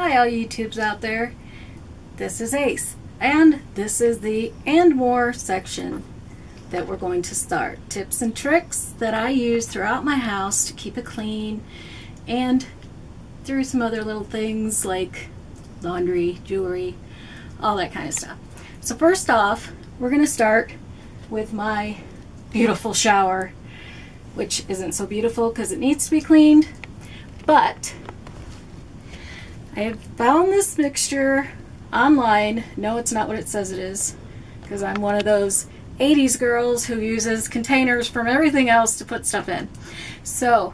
Hi all YouTubes out there. This is Ace, and this is the and more section that we're going to start. Tips and tricks that I use throughout my house to keep it clean, and through some other little things like laundry, jewelry, all that kind of stuff. So first off, we're going to start with my beautiful shower, which isn't so beautiful because it needs to be cleaned, but I have found this mixture online. No, it's not what it says it is, because I'm one of those 80s girls who uses containers from everything else to put stuff in. So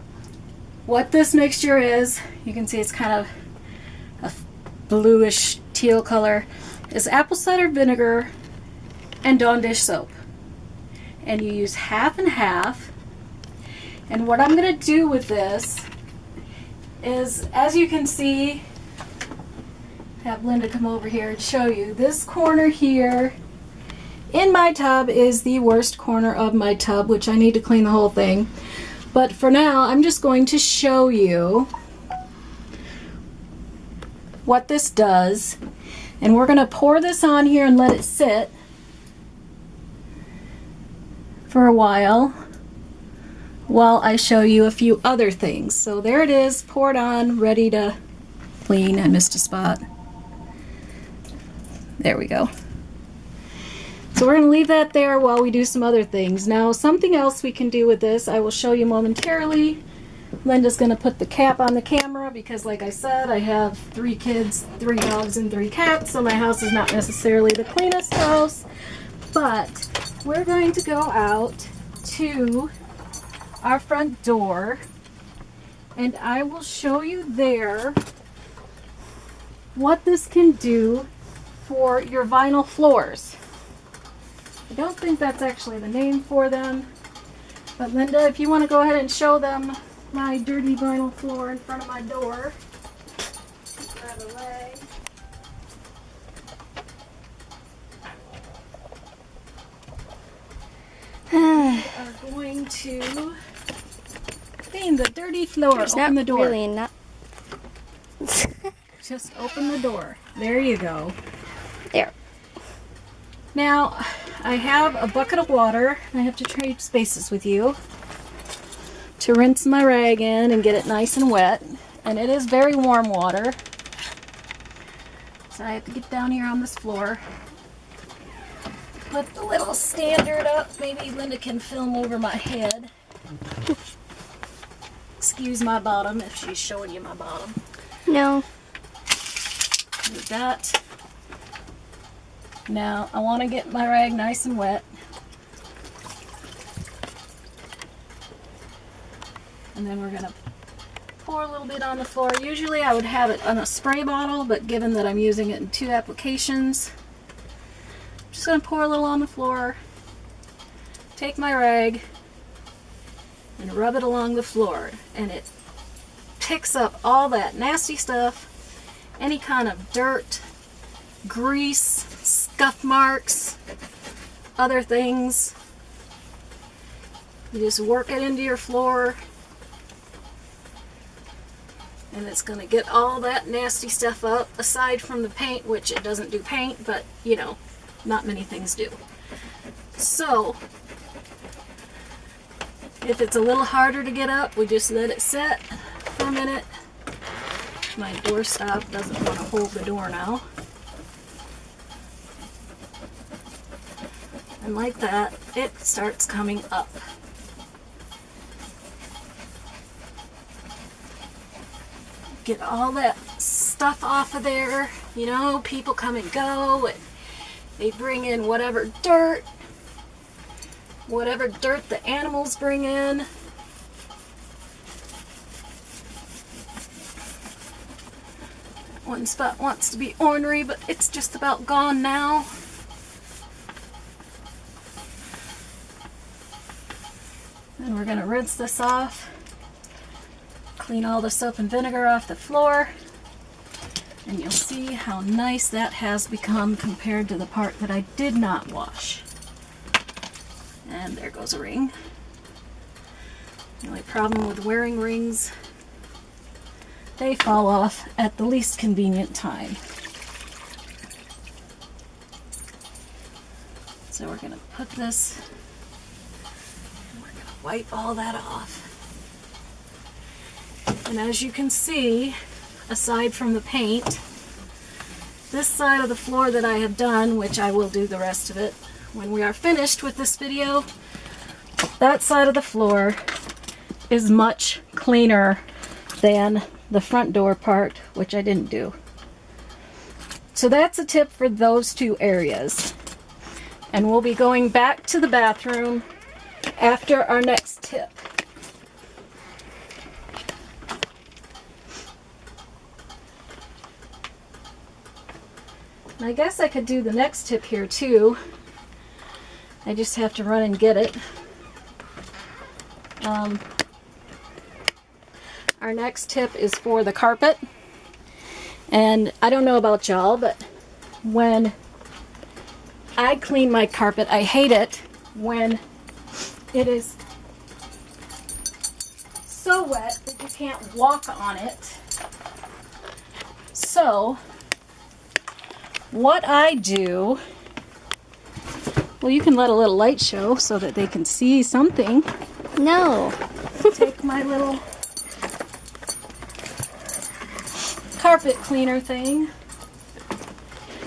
what this mixture is, you can see it's kind of a bluish teal color, is apple cider vinegar and Dawn dish soap. And you use half and half. And what I'm going to do with this is, as you can see, have Linda come over here and show you. This corner here in my tub is the worst corner of my tub, which I need to clean the whole thing. But for now, I'm just going to show you what this does. And we're going to pour this on here and let it sit for a while I show you a few other things. So there it is, poured on, ready to clean. I missed a spot. There we go. So we're going to leave that there while we do some other things. Now, something else we can do with this, I will show you momentarily. Linda's going to put the cap on the camera because, like I said, I have 3 kids, 3 dogs, and 3 cats, so my house is not necessarily the cleanest house. But we're going to go out to our front door, and I will show you there what this can do for your vinyl floors. I don't think that's actually the name for them, but Linda, if you want to go ahead and show them my dirty vinyl floor in front of my door. Grab a rag. We are going to clean the dirty floor. There's open the door. Really not. Just open the door. There you go. There. Now, I have a bucket of water. I have to trade spaces with you to rinse my rag in and get it nice and wet. And it is very warm water. So I have to get down here on this floor. Put the little standard up. Maybe Linda can film over my head. Excuse my bottom if she's showing you my bottom. No. Do that. Now I want to get my rag nice and wet. And then we're going to pour a little bit on the floor. Usually I would have it on a spray bottle, but given that I'm using it in 2 applications, I'm just going to pour a little on the floor, take my rag, and rub it along the floor. And it picks up all that nasty stuff, any kind of dirt, grease, scuff marks, other things. You just work it into your floor, and it's going to get all that nasty stuff up, aside from the paint, which it doesn't do paint, but you know, not many things do. So if it's a little harder to get up, we just let it sit for a minute. My doorstop doesn't want to hold the door now. And like that, it starts coming up. Get all that stuff off of there. You know, people come and go, and they bring in whatever dirt the animals bring in. One spot wants to be ornery, but it's just about gone now. Then we're going to rinse this off, clean all the soap and vinegar off the floor, and you'll see how nice that has become compared to the part that I did not wash. And there goes a ring. The only problem with wearing rings they fall off at the least convenient time. So we're going to put this, and we're going to wipe all that off. And as you can see, aside from the paint, this side of the floor that I have done, which I will do the rest of it when we are finished with this video, that side of the floor is much cleaner than the front door part, which I didn't do. So that's a tip for those two areas. And we'll be going back to the bathroom after our next tip. And I guess I could do the next tip here too. I just have to run and get it. Our next tip is for the carpet. And I don't know about y'all, but when I clean my carpet, I hate it when it is so wet that you can't walk on it. So, what I do, well, you can let a little light show so that they can see something. No. Take my little carpet cleaner thing. I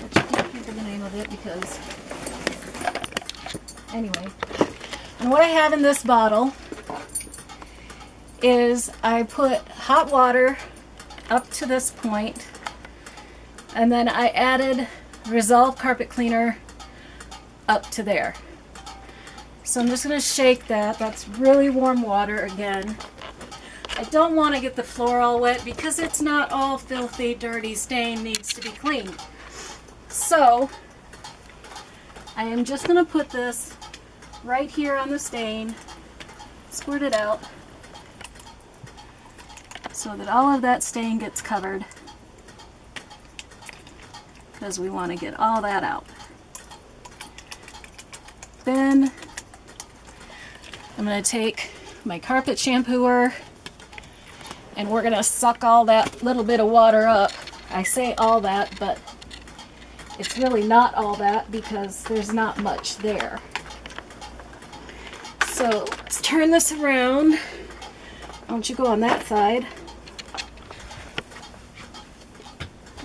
can't think of the name of it because, anyway. And what I have in this bottle is I put hot water up to this point, and then I added Resolve carpet cleaner up to there. So I'm just going to shake that. That's really warm water again. I don't want to get the floor all wet because it's not all filthy, dirty, stained, needs to be cleaned. So I am just going to put this right here on the stain, squirt it out so that all of that stain gets covered, because we want to get all that out. Then I'm going to take my carpet shampooer and we're going to suck all that little bit of water up. I say all that, but it's really not all that because there's not much there. So let's turn this around. Why don't you go on that side?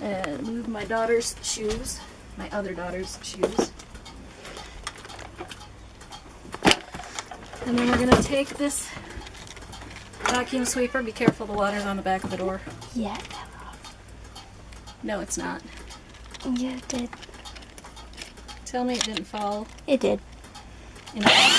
And move my daughter's shoes, my other daughter's shoes. And then we're going to take this vacuum sweeper. Be careful, the water's on the back of the door. Yeah. No, it's not. Yeah, it did. Tell me it didn't fall. It did. In the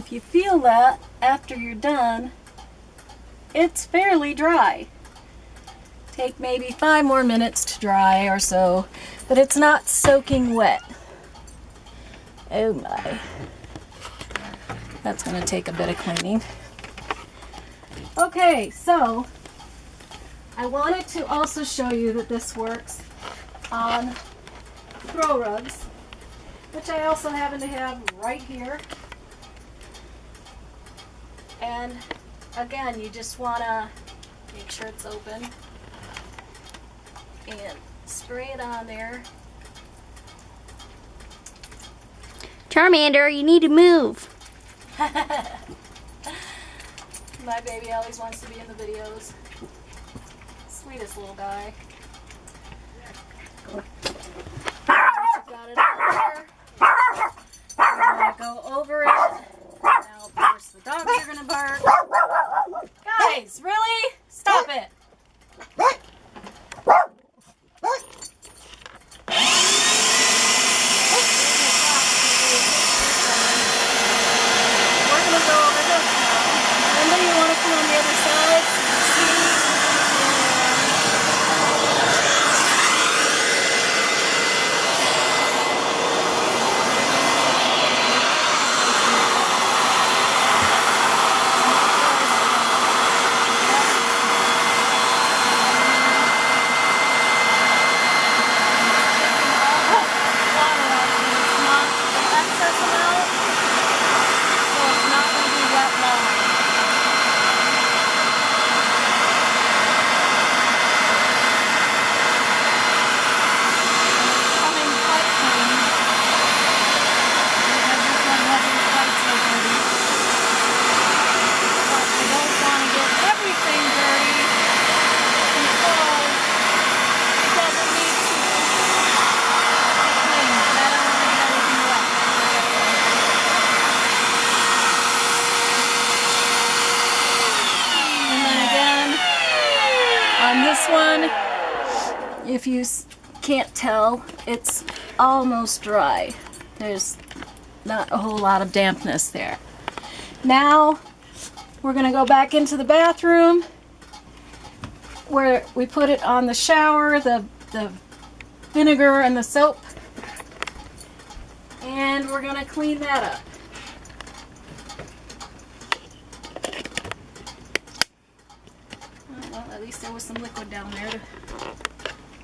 if you feel that after you're done, it's fairly dry. Take maybe 5 more minutes to dry or so, but it's not soaking wet. Oh my. That's going to take a bit of cleaning. Okay, so I wanted to also show you that this works on throw rugs, which I also happen to have right here. And again, you just want to make sure it's open and spray it on there. Charmander, you need to move. My baby always wants to be in the videos. Sweetest little guy. Got it out there. I'm gonna go over it. Now, of course, the dogs are gonna bark. Guys, really? Stop it. We're gonna go over this now. Linda, you want to come on the other side? This one, if you can't tell, it's almost dry. There's not a whole lot of dampness there. Now we're going to go back into the bathroom where we put it on the shower, the vinegar and the soap, and we're going to clean that up. Well, at least there was some liquid down there to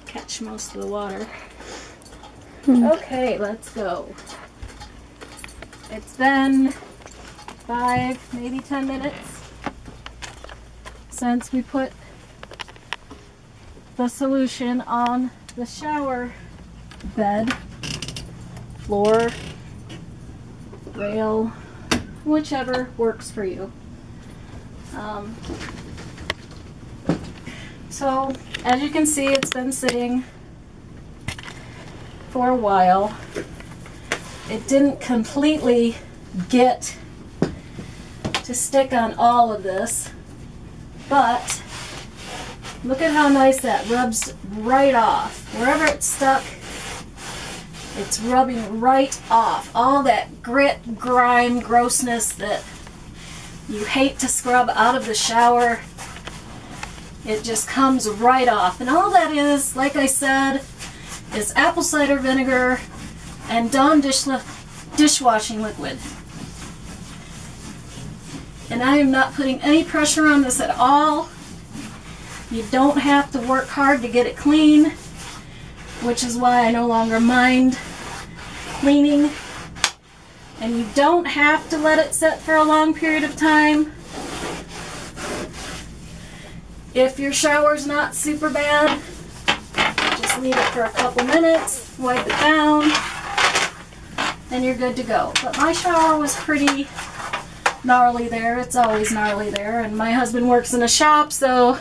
catch most of the water. Okay, let's go. It's been 5, maybe 10 minutes since we put the solution on the shower bed, floor, rail, whichever works for you. So, as you can see, it's been sitting for a while. It didn't completely get to stick on all of this, but look at how nice that rubs right off. Wherever it's stuck, it's rubbing right off. All that grit, grime, grossness that you hate to scrub out of the shower, it just comes right off. And all that is, like I said, is apple cider vinegar and Dawn dishwashing liquid. And I am not putting any pressure on this at all. You don't have to work hard to get it clean, which is why I no longer mind cleaning. And you don't have to let it sit for a long period of time. If your shower's not super bad, just leave it for a couple minutes, wipe it down, and you're good to go. But my shower was pretty gnarly there. It's always gnarly there, and my husband works in a shop, so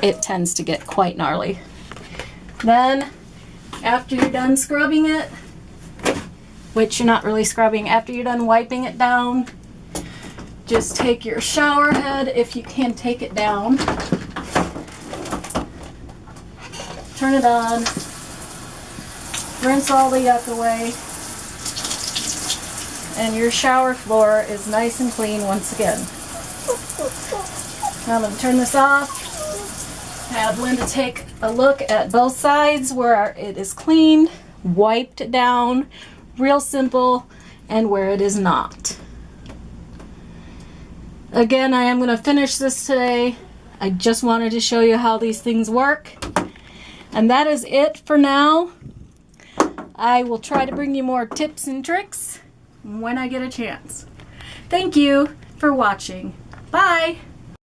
it tends to get quite gnarly. Then, after you're done scrubbing it, which you're not really scrubbing, after you're done wiping it down, just take your shower head, if you can take it down, turn it on, rinse all the yuck away, and your shower floor is nice and clean once again. Now I'm going to turn this off, have Linda take a look at both sides where it is cleaned, wiped down, real simple, and where it is not. Again, I am going to finish this today. I just wanted to show you how these things work. And that is it for now. I will try to bring you more tips and tricks when I get a chance. Thank you for watching. Bye!